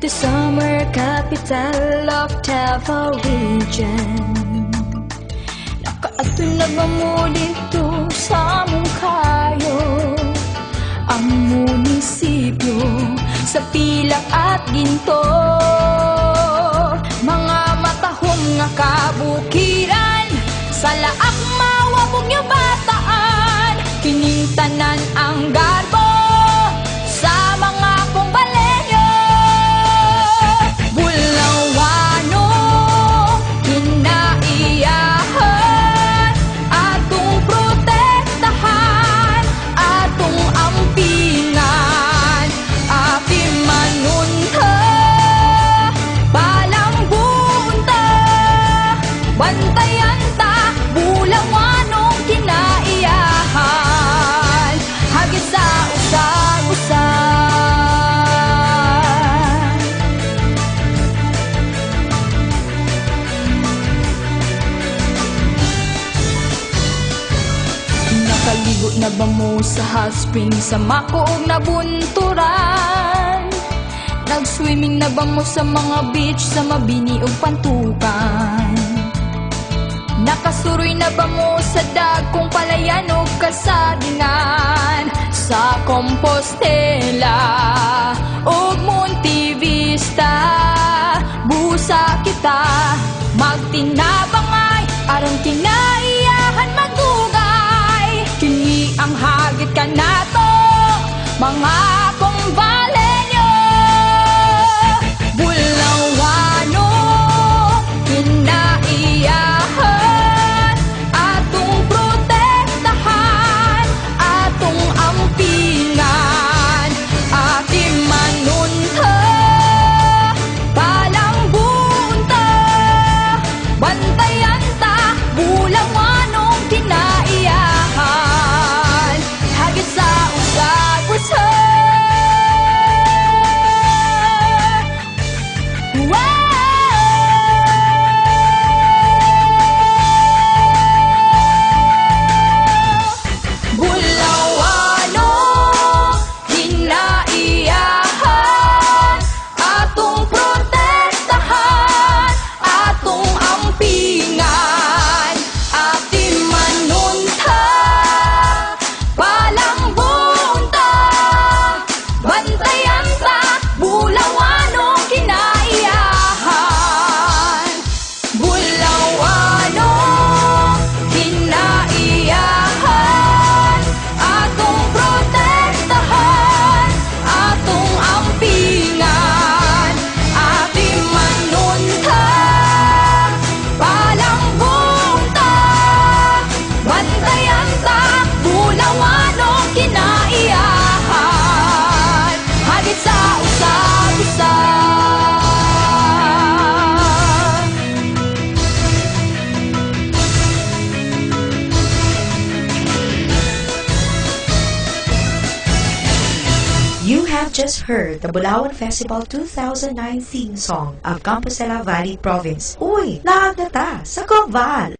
the summer capital of Davao Region. Nakaatol na ba mo dito sa Mungkayo, ang munisipyo sa pilak at ginto? Mga matahom nga kabukiran, sa laak mawabog nga bataan, kining tanan ang garbo sa mga kumbalenyo. Bulawano, kinaiyahan, atong protektahan, atong ampingan, api manunta, palambunta, bantayan ta, bulawanong kinaiyahan, hagit sa usag-usag. Nakaligo na ba mo sa hot spring sa makuog na bunturan? Nag-swimming na ba mo sa mga beach sa Mabini ug Pantukan? Nakasuroy na ba mo sa dagkong palayan o kasagingan, sa Compostela o Montevista? Busa kita magtinabangay, aron kinaiyahan magdugay, kini ang hagit ka nato mga kumbalenyo. Bulawano, kinaiyahan, atong protektahan, atong ampingan, ating manunta, palambunta, bantayan ta, bulawanong kinaiyahan, hagit sa usag-usag. Bulawano, kinaiyahan, atong protektahan, atong ampingan, ating manunta, palambunta, bantayan ta, bulawanong kinaiyahan. Bulawano, kinaiyahan, atong protektahan, atong ampingan, ating manunta, palambunta, bantayan ta, bulawanong kinaiyahan, hagit sa usag-usag. You have just heard the Bulawan Festival 2009 theme song of Compostela Valley Province. Uy, laag na ta sa Coval!